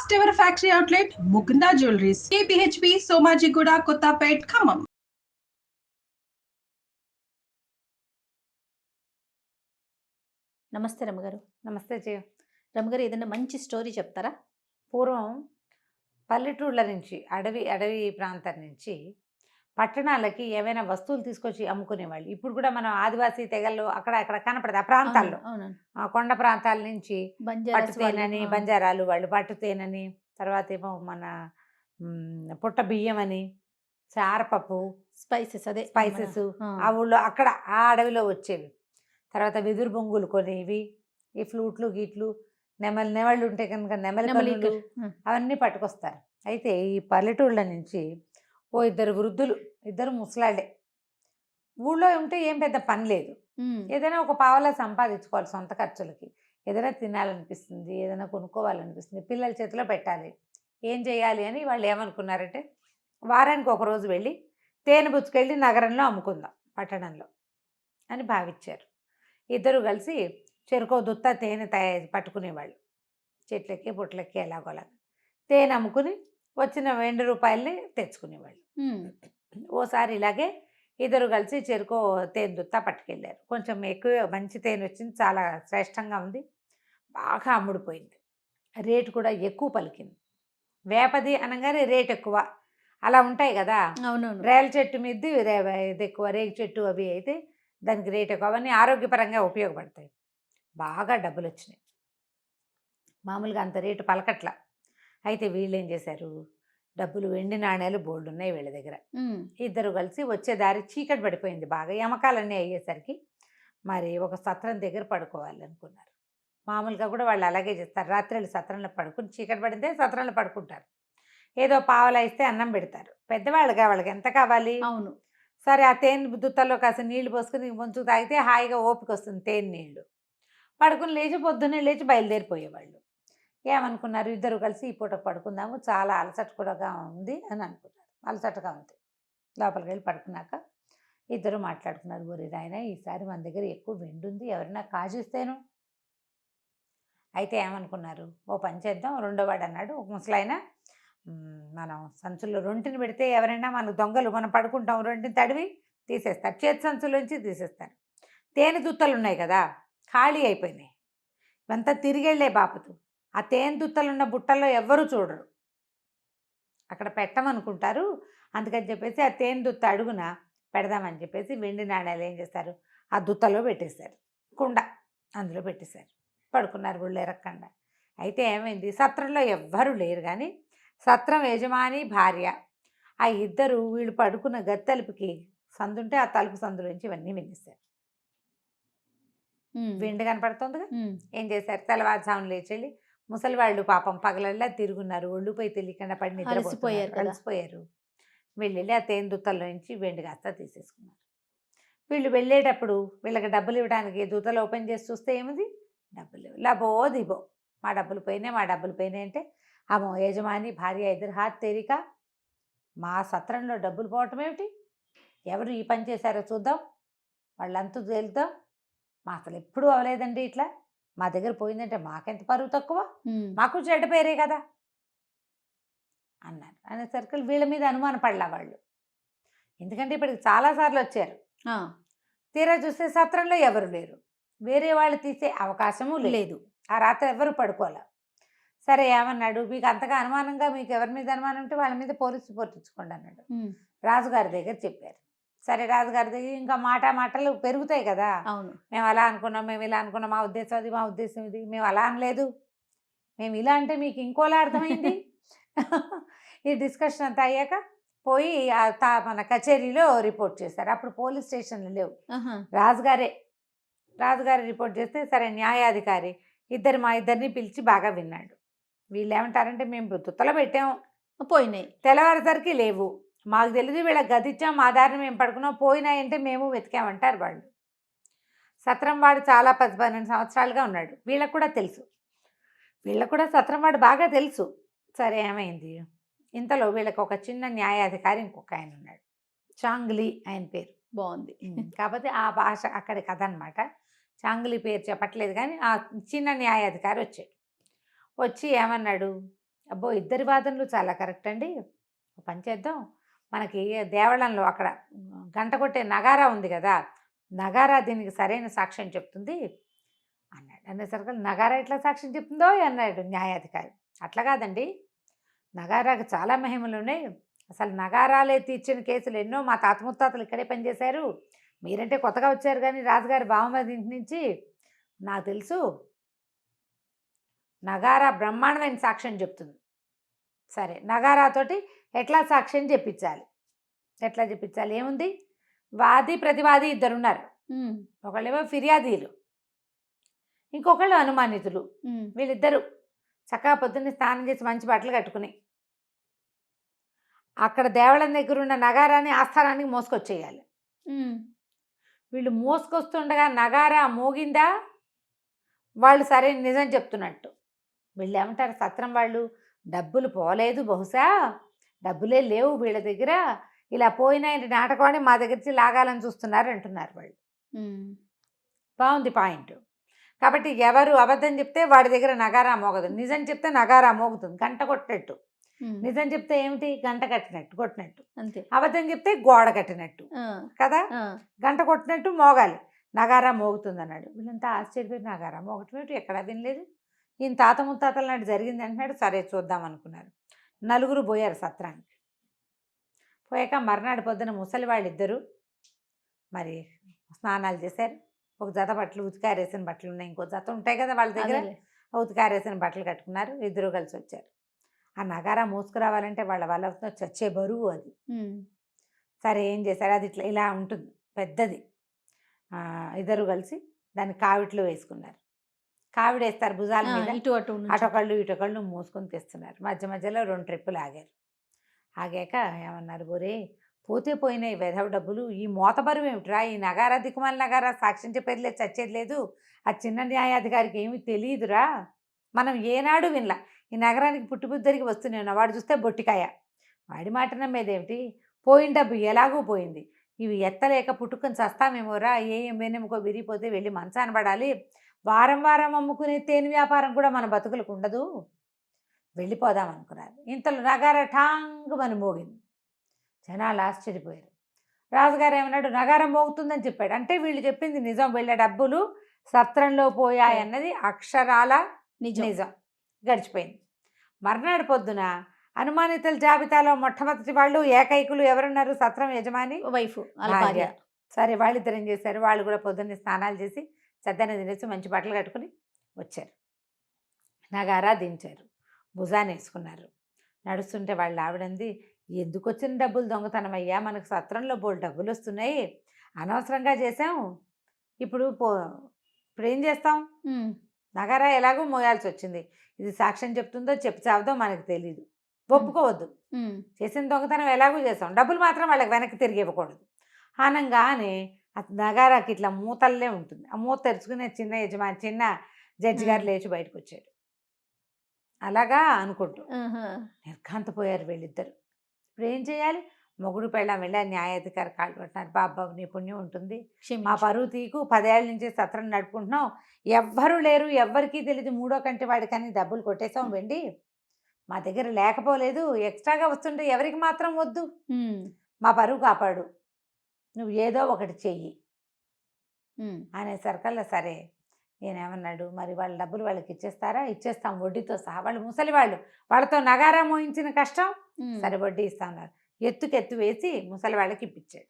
First ever factory outlet, Mukunda Jewelries, KPHP, Somajiguda, Kottapet, Khammam. నమస్తే రమ్మగారు. నమస్తే జయ. రమ్మగారు, ఏదైనా మంచి స్టోరీ చెప్తారా? పూర్వం పల్లెటూళ్ళ నుంచి అడవి ప్రాంతం నుంచి పట్టణాలకి ఏవైనా వస్తువులు తీసుకొచ్చి అమ్ముకునేవాళ్ళు. ఇప్పుడు కూడా మనం ఆదివాసీ తెగల్లో అక్కడ కనపడదు ఆ ప్రాంతాల్లో. కొండ ప్రాంతాల నుంచి పట్టుతేనని, బంజారాలు వాళ్ళు పట్టుతేనని, తర్వాత ఏమో మన పుట్ట బియ్యం అని, చారపప్పు, స్పైసెస్ ఆ ఊళ్ళో అక్కడ ఆ అడవిలో వచ్చేవి. తర్వాత వెదురు బొంగులు కొనేవి, ఈ ఫ్లూట్లు గీట్లు, నెమళ్ళు ఉంటే కనుక నెమలి అవన్నీ పట్టుకొస్తారు. అయితే ఈ పల్లెటూళ్ళ నుంచి ఓ ఇద్దరు వృద్ధులు, ఇద్దరు ముసలాళ్ళే, ఊళ్ళో ఉంటే ఏం పెద్ద పని లేదు, ఏదైనా ఒక పావలా సంపాదించుకోవాలి సొంత ఖర్చులకి. ఏదైనా తినాలనిపిస్తుంది, ఏదైనా కొనుక్కోవాలనిపిస్తుంది, పిల్లల చేతిలో పెట్టాలి, ఏం చేయాలి అని వాళ్ళు ఏమనుకున్నారంటే వారానికి ఒక రోజు వెళ్ళి తేనె బుచ్చుకెళ్ళి నగరంలో అమ్ముకుందాం పట్టణంలో అని భావించారు. ఇద్దరు కలిసి చెరుకో దుత్త తేనె పట్టుకునేవాళ్ళు, చెట్లకి పుట్లకి ఎలాగోలాగా తేనె అమ్ముకుని వచ్చిన 2 రూపాయలని తెచ్చుకునేవాళ్ళు. ఓసారి ఇలాగే ఇద్దరు కలిసి చెరుకో తేనె దుత్త పట్టుకెళ్ళారు. కొంచెం ఎక్కువ మంచి తేనె వచ్చింది, చాలా శ్రేష్టంగా ఉంది, బాగా అమ్ముడుపోయింది, రేటు కూడా ఎక్కువ పలికింది. వేపది అనగానే రేట్ ఎక్కువ అలా ఉంటాయి కదా. అవునవును. రేల చెట్టు మీద ఇది ఎక్కువ, రేగి చెట్టు అవి అయితే దానికి రేట్ ఎక్కువ. అవన్నీ ఆరోగ్యపరంగా ఉపయోగపడతాయి. బాగా డబ్బులు వచ్చినాయి, మామూలుగా అంత రేటు పలకట్ల. అయితే వీళ్ళు ఏం చేశారు, డబ్బులు వెండి నాణ్యాలు బోల్డ్ ఉన్నాయి వీళ్ళ దగ్గర. ఇద్దరు కలిసి వచ్చే దారి చీకటి పడిపోయింది, బాగా యమకాలన్నీ అయ్యేసరికి మరి ఒక సత్రం దగ్గర పడుకోవాలనుకున్నారు. మామూలుగా కూడా వాళ్ళు అలాగే చేస్తారు, రాత్రి సత్రంలో పడుకుని చీకటి పడితే సత్రంలో పడుకుంటారు. ఏదో పావలా ఇస్తే అన్నం పెడతారు, పెద్దవాళ్ళుగా వాళ్ళకి ఎంత కావాలి. అవును. సరే ఆ తేనె దుత్తలో కాస్త నీళ్లు పోసుకుని ముంచు తాగితే హాయిగా ఓపిక వస్తుంది తేనె నీళ్ళు. పడుకుని లేచి పొద్దున్నే లేచి బయలుదేరిపోయేవాళ్ళు. ఏమనుకున్నారు, ఇద్దరు కలిసి ఈ పూట పడుకుందాము, చాలా అలసట కూడా ఉంది అని అనుకున్నారు. అలసటగా ఉంది. లోపలికి వెళ్ళి పడుకున్నాక ఇద్దరు మాట్లాడుకున్నారు, ఒరే నాయన ఈసారి మన దగ్గర ఎక్కువ వెండి ఉంది, ఎవరైనా కాజేస్తేను. అయితే ఏమనుకున్నారు, ఓ పని చేద్దాం. రెండో వాడు అన్నాడు, ఒక ముసలాయన, మనం సంచుల్లో రొంటిని పెడితే ఎవరైనా మన దొంగలు మనం పడుకుంటాం, రొంటిని తడివి తీసేస్తారు, చేతి సంచులోంచి తీసేస్తారు. తేనె దుత్తలు ఉన్నాయి కదా ఖాళీ అయిపోయినాయి, ఇవంతా తిరిగెళ్ళే బాపతు. ఆ తేనె దుత్తలున్న బుట్టల్లో ఎవ్వరూ చూడరు, అక్కడ పెట్టమనుకుంటారు. అందుకని చెప్పేసి ఆ తేనె దుత్త అడుగున పెడదామని చెప్పేసి వెండి నాణ్యాలు ఏం చేస్తారు, ఆ దుత్తలో పెట్టేశారు, కుండ అందులో పెట్టేశారు. పడుకున్నారు వీళ్ళు ఎరక్కండా. అయితే ఏమైంది, సత్రంలో ఎవ్వరూ లేరు, కానీ సత్రం యజమాని భార్య ఆ ఇద్దరు వీళ్ళు పడుకున్న గది తలుపుకి సందుంటే ఆ తలుపు సందులోంచి ఇవన్నీ వినేశారు. వెండి కనపడుతుందిగా. ఏం చేశారు, తెల్లవారుజామున లేచెళ్ళి ముసలివాళ్ళు పాపం పగలల్లా తిరుగున్నారు, ఒళ్ళుపోయి తెలియకుండా పడి కలిసిపోయారు. వెళ్ళి ఆ తేనె దుత్తల్లో నుంచి వెండి కాస్త తీసేసుకున్నారు. వీళ్ళు వెళ్ళేటప్పుడు వీళ్ళకి డబ్బులు ఇవ్వడానికి దూతలు ఓపెన్ చేసి చూస్తే ఏమిది, డబ్బులు లబో దిబో, మా డబ్బులు పోయినాయి అంటే అమ్మో యజమాని భార్య ఇద్దరు హాత్ తేరిక, మా సత్రంలో డబ్బులు పోవటం ఏమిటి, ఎవరు ఈ పని చేశారో చూద్దాం, వాళ్ళంతా తేలుద్దాం, మా అసలు ఎప్పుడూ అవ్వలేదండి ఇట్లా, మా దగ్గర పోయిందంటే మాకెంత పరువు తక్కువ, మాకు చెడ్డ పేరే కదా అన్నారు. అనేసరికి వీళ్ళ మీద అనుమాన పడలా వాళ్ళు, ఎందుకంటే ఇప్పటికి చాలాసార్లు వచ్చారు. తీరా చూస్తే సత్రంలో ఎవరు లేరు, వేరే వాళ్ళు తీసే అవకాశము లేదు, ఆ రాత్రి ఎవరు పడుకోలే. సరే ఏమన్నాడు, మీకు అంతగా అనుమానంగా, మీకు ఎవరి మీద అనుమానం ఉంటే వాళ్ళ మీద పోలీసు రిపోర్ట్ ఇచ్చుకోండి అన్నాడు. రాజుగారి దగ్గర చెప్పారు. సరే రాజుగారి దగ్గర ఇంకా మాటలు పెరుగుతాయి కదా. అవును, మేము అలా అనుకున్నాం, మేము ఇలా అనుకున్నాం, మా ఉద్దేశం అది, మా ఉద్దేశం ఇది, మేము అలా అనలేదు, మేము ఇలా అంటే మీకు ఇంకోలా అర్థమైంది. ఈ డిస్కషన్ అంతా అయ్యాక పోయి మన కచేరీలో రిపోర్ట్ చేశారు. అప్పుడు పోలీస్ స్టేషన్లు లేవు, రాజుగారే రిపోర్ట్ చేస్తే సరే న్యాయాధికారి మా ఇద్దరిని పిలిచి బాగా విన్నాడు. వీళ్ళు ఏమంటారంటే, మేము దుత్తలో పెట్టాము, పోయినాయి, తెల్లవారేసరికి లేవు, మాకు తెలియదు, వీళ్ళకి గదిచ్చాం, మా దారిని మేము పడుకున్నాం, పోయినాయంటే మేము వెతికామంటారు వాళ్ళు. సత్రం వాడు చాలా 10-12 సంవత్సరాలుగా ఉన్నాడు, వీళ్ళకు కూడా తెలుసు, వీళ్ళకు కూడా సత్రం వాడు బాగా తెలుసు. సరే ఏమైంది, ఇంతలో వీళ్ళకి ఒక చిన్న న్యాయాధికారి ఇంకొక ఆయన ఉన్నాడు, చాంగ్లీ ఆయన పేరు. బాగుంది, కాకపోతే ఆ భాష అక్కడి కథ అనమాట. చాంగ్లీ పేరు చెప్పట్లేదు, కానీ ఆ చిన్న న్యాయాధికారి వచ్చాడు. వచ్చి ఏమన్నాడు, అబ్బో ఇద్దరి వాదనలు చాలా కరెక్ట్ అండి. ఒక పని చేద్దాం, మనకి దేవళంలో అక్కడ గంట కొట్టే నగారా ఉంది కదా, నగారా దీనికి సరైన సాక్ష్యం చెప్తుంది అన్నాడు. అనేసరికి నగారా ఎట్లా సాక్ష్యం చెప్తుందో అన్నాడు న్యాయాధికారి. అట్లా కాదండి, నగారాకు చాలా మహిమలు ఉన్నాయి. అసలు నగారాలే తీర్చిన కేసులు ఎన్నో, మా తాత ముత్తాతలు ఇక్కడే పనిచేశారు. మీరంటే కొత్తగా వచ్చారు కానీ రాజుగారి బావమరిది ఇంటి నుంచి నాకు తెలుసు. నగారా బ్రహ్మాండమైన సాక్ష్యం చెప్తుంది. సరే, నగారాతోటి ఎట్లా సాక్ష్యం చెప్పించాలి? ఎట్లా చెప్పించాలి? ఏముంది, వాది ప్రతివాది ఇద్దరున్నారు. ఒకళ్ళేమో ఫిర్యాదీలు, ఇంకొకళ్ళు అనుమానితులు. వీళ్ళిద్దరూ చక్కగా పొద్దున్నే స్నానం చేసి మంచి బట్టలు కట్టుకుని అక్కడ దేవళం దగ్గర ఉన్న నగారాన్ని ఆస్థానానికి మోసుకొచ్చేయాలి. వీళ్ళు మోసుకొస్తుండగా నగారా మోగిందా, వాళ్ళు సరే నిజం చెప్తున్నట్టు. వీళ్ళు ఏమంటారు, సత్రం వాళ్ళు డబ్బులు పోలేదు, బహుశా డబ్బులే లేవు వీళ్ళ దగ్గర, ఇలా పోయిన నాటకాన్ని మా దగ్గరికి లాగాలని చూస్తున్నారు అంటున్నారు వాళ్ళు. బాగుంది పాయింట్. కాబట్టి ఎవరు అబద్ధం చెప్తే వాడి దగ్గర నగారా మోగదు, నిజం చెప్తే నగారా మోగుతుంది, గంట కొట్టినట్టు. నిజం చెప్తే ఏమిటి, గంట కట్టినట్టు కొట్టినట్టు. అంతే. అబద్ధం చెప్తే గోడ కట్టినట్టు కదా, గంట కొట్టినట్టు మోగాలి, నగారా మోగుతుంది అన్నాడు. వీళ్ళంతా ఆశ్చర్యపోయి నగారా మోగటం ఎక్కడా వినలేదు, ఈయన తాత ముత్తాతల నాటి జరిగింది అంటున్నాడు. సరే చూద్దాం అనుకున్నారు. నలుగురు పోయారు సత్రానికి. పోయాక మర్నాడు పొద్దున ముసలి వాళ్ళిద్దరూ మరి స్నానాలు చేశారు. ఒక జత బట్టలు, ఉతికారేసిన బట్టలు ఉన్నాయి, ఇంకో జత ఉంటాయి కదా వాళ్ళ దగ్గర, ఉతికారేసిన బట్టలు కట్టుకున్నారు. ఇద్దరు కలిసి వచ్చారు. ఆ నగారా మోసుకురావాలంటే వాళ్ళ వల్ల చచ్చే బరువు అది. సరే ఏం చేశారు, అది ఇట్లా ఇలా ఉంటుంది పెద్దది. ఇద్దరు కలిసి దాన్ని కావిట్లో వేసుకున్నారు. కావిడేస్తారు భుజాల మీద, అటొకళ్ళు ఇటొకళ్ళు మోసుకొని తెస్తున్నారు. మధ్య మధ్యలో 2 ట్రిప్పులు ఆగారు. ఆగాక ఏమన్నారు, ఒరే పోతే పోయినాయి వెధవ డబ్బులు, ఈ మోత బరువు ఏమిట్రా, ఈ నగారా దిక్కుమాల నగారా సాక్ష్యం చెప్పేది లేదు, చచ్చేది లేదు, ఆ చిన్న న్యాయాధికారికి ఏమీ తెలియదురా, మనం ఏనాడు వినలా, ఈ నగరానికి పుట్టుబుద్దరికి వస్తూనే వాడు చూస్తే బొట్టికాయ, వాడి మాట నమ్మేదేమిటి, పోయిన డబ్బు ఎలాగూ పోయింది, ఇవి ఎత్తలేక పుట్టుకొని చస్తామేమోరా, ఏం వెన్నెముకో విరిగిపోతే వెళ్ళి మంచాన పడాలి, వారం వారం అమ్ముకునే తేనె వ్యాపారం కూడా మన బతుకులకు ఉండదు, వెళ్ళిపోదాం అనుకున్నారు. ఇంతలో నగారా ఠాంగ్ అని మోగింది. జనాలు ఆశ్చర్యపోయారు. రాజుగారు ఏమన్నాడు, నగారం మోగుతుందని చెప్పాడు. అంటే వీళ్ళు చెప్పింది నిజం, వీళ్ళ డబ్బులు సత్రంలో పోయాయన్నది అక్షరాల నిజం. గడిచిపోయింది. మర్నాడు పొద్దున అనుమానితుల జాబితాలో మొట్టమొదటి వాళ్ళు ఏకైకులు ఎవరున్నారు, సత్రం యజమాని వైఫ్ భార్య. సరే వాళ్ళిద్దరు ఏం చేశారు, వాళ్ళు కూడా పొద్దున్నే స్నానాలు చేసి చద్దన తినేసి మంచి బట్టలు కట్టుకుని వచ్చారు. నగారా దించారు, భుజాన్ని వేసుకున్నారు. నడుస్తుంటే వాళ్ళు ఆవిడంది, ఎందుకు వచ్చిన డబ్బులు దొంగతనం అయ్యా, మనకు సత్రంలో బోల్ డబ్బులు వస్తున్నాయి, అనవసరంగా చేసాం, ఇప్పుడు ఏం చేస్తాం, నగారా ఎలాగో మోయాల్సి వచ్చింది, ఇది సాక్ష్యం చెప్తుందో చెప్పి చావదో మనకు తెలీదు, ఒప్పుకోవద్దు, చేసిన దొంగతనం ఎలాగో చేసాం, డబ్బులు మాత్రం వాళ్ళకి వెనక్కి తిరిగి ఇవ్వకూడదు అనగానే నగారాకి ఇట్లా మూతల్లే ఉంటుంది. ఆ మూత తెరుచుకునే చిన్న జడ్జి గారు లేచి బయటకు వచ్చాడు. అలాగా అనుకుంటూ నిర్ఘాంతపోయారు వీళ్ళిద్దరు. ఇప్పుడు ఏం చేయాలి, మొగుడు పెళ్ళాం వెళ్ళి న్యాయాధికారి కాళ్ళు పట్టినారు. బాబా నీ పుణ్యం ఉంటుంది, మా పరువు తీకు, 10 ఏళ్ళ నుంచి సత్రం నడుపుకుంటున్నాం, ఎవ్వరూ లేరు, ఎవ్వరికీ తెలియదు, 3వ కంటి వాడి కానీ డబ్బులు కొట్టేసాం, వెండి మా దగ్గర లేకపోలేదు, ఎక్స్ట్రాగా వస్తుంటే ఎవరికి మాత్రం వద్దు, మా పరువు కాపాడు, నువ్వు ఏదో ఒకటి చెయ్యి అనేసరికల్లా సరే ఈయనేమన్నాడు, మరి వాళ్ళ డబ్బులు వాళ్ళకి ఇచ్చేస్తారా, ఇచ్చేస్తాం వడ్డీతో సహా, వాళ్ళు ముసలి వాళ్ళు, వాళ్ళతో నగారా మోయించిన కష్టం, సరే వడ్డీ ఇస్తా ఉన్నారు. ఎత్తు వేసి ముసలి వాళ్ళకి ఇప్పించాడు.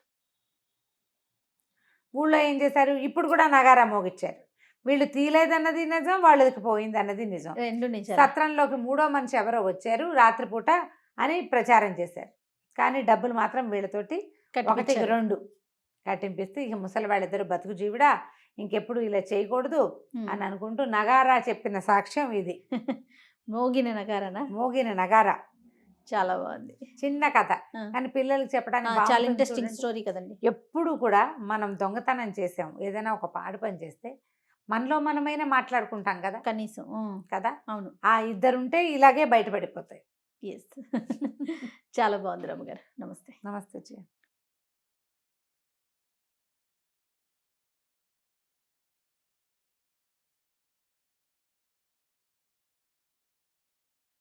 ఊళ్ళో ఏం చేశారు, ఇప్పుడు కూడా నగారా మోగిచ్చారు. వీళ్ళు తీలేదన్నది నిజం, వాళ్ళకి పోయింది అన్నది నిజం. సత్రంలోకి 3వ మనిషి ఎవరో వచ్చారు రాత్రిపూట అని ప్రచారం చేశారు. కానీ డబ్బులు మాత్రం వీళ్ళతోటి 1-2 కట్టింపిస్తే ఇక ముసలి వాళ్ళిద్దరు బతుకు జీవుడా, ఇంకెప్పుడు ఇలా చేయకూడదు అని అనుకుంటూ నగారా చెప్పిన సాక్ష్యం ఇది. మోగిన నగారా చాలా బాగుంది, చిన్న కథ, కానీ పిల్లలకి చెప్పడానికి చాలా ఇంట్రెస్టింగ్ స్టోరీ కదండి. ఎప్పుడు కూడా మనం దొంగతనం చేసాం, ఏదైనా ఒక పాడు పని చేస్తే మనలో మనమైనా మాట్లాడుకుంటాం కదా కనీసం కదా. అవును, ఆ ఇద్దరుంటే ఇలాగే బయటపడిపోతాయి. చాలా బాగుంది రమ్మగారు. నమస్తే. నమస్తే.